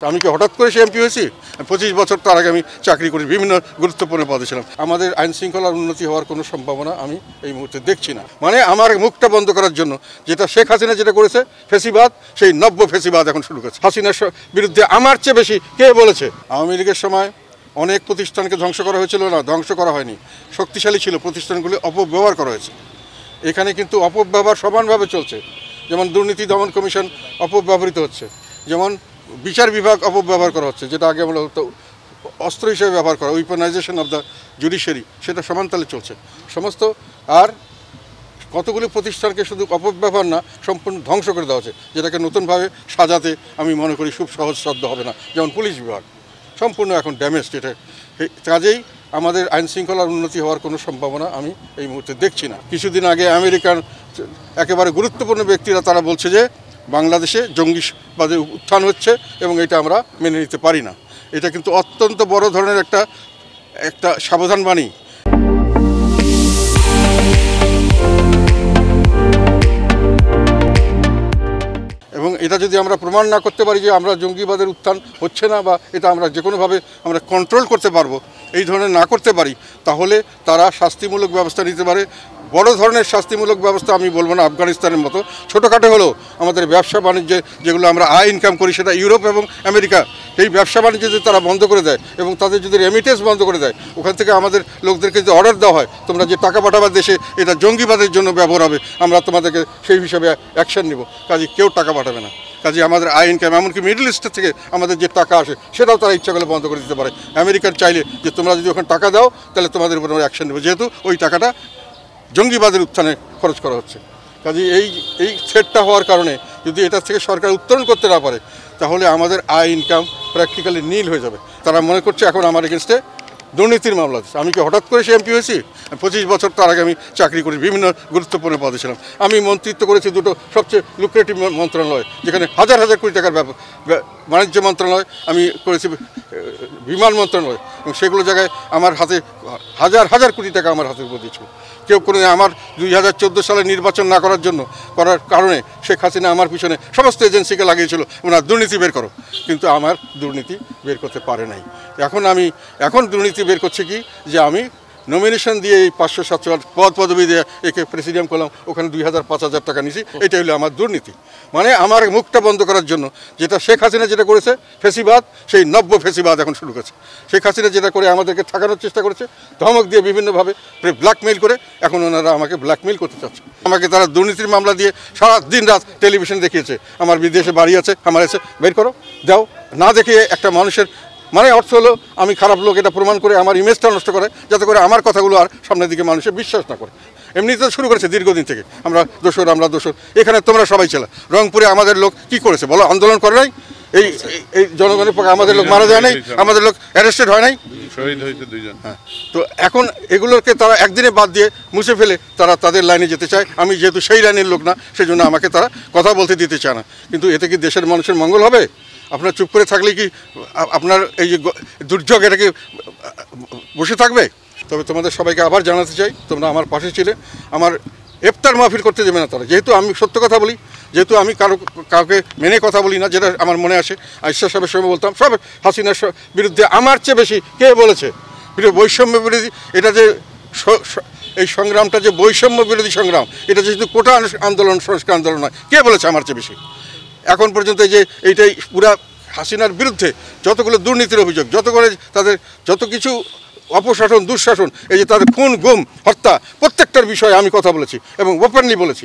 আমি কি হঠাৎ করে সে এমপি হয়েছি? 25 বছর তার আগে আমি চাকরি করি, বিভিন্ন গুরুত্বপূর্ণ পদে ছিলাম। আমাদের আইন শৃঙ্খলার উন্নতি হওয়ার কোনো সম্ভাবনা আমি এই মুহূর্তে দেখছি না। মানে আমার মুখটা বন্ধ করার জন্য যেটা শেখ হাসিনা যেটা করেছে ফেসিবাদ, সেই নব্য ফেসিবাদ এখন শুরু করেছে। হাসিনার বিরুদ্ধে আমার চেয়ে বেশি কে বলেছে? আওয়ামী লীগের সময় অনেক প্রতিষ্ঠানকে ধ্বংস করা হয়েছিল না, ধ্বংস করা হয়নি, শক্তিশালী ছিল প্রতিষ্ঠানগুলি, অপব্যবহার করা হয়েছে। এখানে কিন্তু অপব্যবহার সমানভাবে চলছে। যেমন দুর্নীতি দমন কমিশন অপব্যবহৃত হচ্ছে, যেমন বিচার বিভাগ অপব্যবহার করা হচ্ছে, যেটা আগে আমরা অস্ত্র হিসেবে ব্যবহার করা, উইপনাইজেশন অফ দ্য জুডিশিয়ারি, সেটা সমানতালে চলছে সমস্ত। আর কতগুলি প্রতিষ্ঠানকে শুধু অপব্যবহার না, সম্পূর্ণ ধ্বংস করে দেওয়া হচ্ছে, যেটাকে নতুনভাবে সাজাতে আমি মনে করি খুব সহজসাধ্য হবে না। যেমন পুলিশ বিভাগ সম্পূর্ণ এখন ড্যামেজড। এটা কাজেই আমাদের আইন শৃঙ্খলার উন্নতি হওয়ার কোনো সম্ভাবনা আমি এই মুহূর্তে দেখছি না। কিছুদিন আগে আমেরিকার একেবারে গুরুত্বপূর্ণ ব্যক্তিরা তারা বলছে যে বাংলাদেশে জঙ্গিবাদের উত্থান হচ্ছে এবং এটা আমরা মেনে নিতে পারি না। এটা কিন্তু অত্যন্ত বড় ধরনের একটা সাবধান বাণী। এবং এটা যদি আমরা প্রমাণ না করতে পারি যে আমরা জঙ্গিবাদের উত্থান হচ্ছে না, বা এটা আমরা যে কোনোভাবে আমরা কন্ট্রোল করতে পারবো, এই ধরনের না করতে পারি, তাহলে তারা শাস্তিমূলক ব্যবস্থা নিতে পারে। বড় ধরনের শাস্তিমূলক ব্যবস্থা আমি বলবো না আফগানিস্তানের মতো, ছোটোখাটো হলেও আমাদের ব্যবসা বাণিজ্যে যেগুলো আমরা আয় ইনকাম করি, সেটা ইউরোপ এবং আমেরিকা, এই ব্যবসা বাণিজ্য যদি তারা বন্ধ করে দেয় এবং তাদের যদি রেমিটেন্স বন্ধ করে দেয়, ওখান থেকে আমাদের লোকদেরকে যদি অর্ডার দেওয়া হয় তোমরা যে টাকা পাঠাবার দেশে এটা জঙ্গিবাদের জন্য ব্যবহার হবে, আমরা তোমাদেরকে সেই হিসাবে অ্যাকশন নিব। কাজে কেউ টাকা পাঠাবে না। কাজে আমাদের আয় ইনকাম, এমনকি মিডল ইস্টের থেকে আমাদের যে টাকা আসে সেটাও তারা ইচ্ছা করলে বন্ধ করে দিতে পারে। আমেরিকান চাইলে যে তোমরা যদি ওখানে টাকা দাও তাহলে তোমাদের উপর আমরা অ্যাকশন নেব, যেহেতু ওই টাকাটা জঙ্গিবাদের উত্থানে খরচ করা হচ্ছে। কাজে এই থ্রেটটা হওয়ার কারণে যদি এটার থেকে সরকার উত্তরণ করতে না পারে, তাহলে আমাদের আয় ইনকাম প্র্যাকটিক্যালি নীল হয়ে যাবে। তারা মনে করছে এখন আমার এগেনস্টে দুর্নীতির মামলা আছে। আমি কি হঠাৎ করে সে এমপি হয়েছি? 25 বছর তার আগে আমি চাকরি করি, বিভিন্ন গুরুত্বপূর্ণ পদে ছিলাম। আমি মন্ত্রিত্ব করেছি দুটো সবচেয়ে লুক্রেটিভ মন্ত্রণালয়, যেখানে হাজার হাজার কোটি টাকার বাণিজ্য মন্ত্রণালয়, আমি করেছি বিমান মন্ত্রণালয়, এবং সেগুলো জায়গায় আমার হাতে হাজার হাজার কোটি টাকা আমার হাতের উপর দিয়েছিল। কেউ কোনো আমার 2014 সালে নির্বাচন না করার কারণে শেখ হাসিনা আমার পিছনে সমস্ত এজেন্সিকে লাগিয়েছিল ওনার দুর্নীতি বের করো, কিন্তু আমার দুর্নীতি বের করতে পারে নাই। এখন দুর্নীতি বের করছে কি, যে আমি নমিনেশন দিয়ে এই 500-700 পদবি দিয়ে একে প্রেসিডিয়াম করলাম, ওখানে 2000-5000 টাকা নিয়েছি, এটা হলো আমার দুর্নীতি। মানে আমার মুখটা বন্ধ করার জন্য যেটা শেখ হাসিনা যেটা করেছে ফেসিবাদ, সেই নব্য ফেসিবাদ এখন শুরু করেছে। শেখ হাসিনা যেটা করে আমাদেরকে ঠাকানোর চেষ্টা করেছে, ধমক দিয়ে বিভিন্নভাবে ব্ল্যাকমেইল করে, এখন ওনারা আমাকে ব্ল্যাকমেইল করতে চাচ্ছে। আমাকে তারা দুর্নীতির মামলা দিয়ে সারা দিন রাত টেলিভিশন দেখিয়েছে, আমার বিদেশে বাড়ি আছে, আমার এসে বের করো দাও, না দেখিয়ে একটা মানুষের মানে অর্থ হলো আমি খারাপ লোক, এটা প্রমাণ করে আমার ইমেজটা নষ্ট করে, যাতে করে আমার কথাগুলো আর সামনের দিকে মানুষের বিশ্বাস না করে। এমনিতে শুরু করেছে দীর্ঘদিন থেকে, আমরা দোষর। এখানে তোমরা সবাই ছিল, রংপুরে আমাদের লোক কি করেছে বলো? আন্দোলন করে নাই? এই জনগণের পক্ষে আমাদের লোক মারা যায় নাই? আমাদের লোক অ্যারেস্টেড হয় নাই? শহীদ হয়েছে 2 জন। হ্যাঁ, তো এখন এগুলোকে তারা একদিনে বাদ দিয়ে মুছে ফেলে তারা তাদের লাইনে যেতে চায়। আমি যেহেতু সেই লাইনের লোক না, সেজন্য আমাকে তারা কথা বলতে দিতে চায় না। কিন্তু এতে কি দেশের মানুষের মঙ্গল হবে? আপনার চুপ করে থাকলে কি আপনার এই যে দুর্যোগ, এটাকে বসে থাকবে? তবে তোমাদের সবাইকে আবার জানাতে চাই, তোমরা আমার পাশে ছিলে। আমার ইফতার মাহফিল করতে দেবে না তারা, যেহেতু আমি সত্য কথা বলি, যেহেতু আমি কাউকে মেনে কথা বলি না, যেটা আমার মনে আসে। আইসা সাহেবের সময় বলতাম সব হাসিনার বিরুদ্ধে আমার চেয়ে বেশি কে বলেছে বৈষম্য বিরোধী, এটা যে এই সংগ্রামটা যে বৈষম্য বিরোধী সংগ্রাম, এটা যেহেতু কোটা আন্দোলন, সংস্কার আন্দোলন নয়, কে বলেছে আমার চেয়ে বেশি? এখন পর্যন্ত যে এইটাই পুরা হাসিনার বিরুদ্ধে যতগুলো দুর্নীতির অভিযোগ, যত কিছু অপশাসন, দুঃশাসন, এই যে তাদের খুন, গুম, হত্যা, প্রত্যেকটার বিষয়ে আমি কথা বলেছি এবং ওপেনলি বলেছি।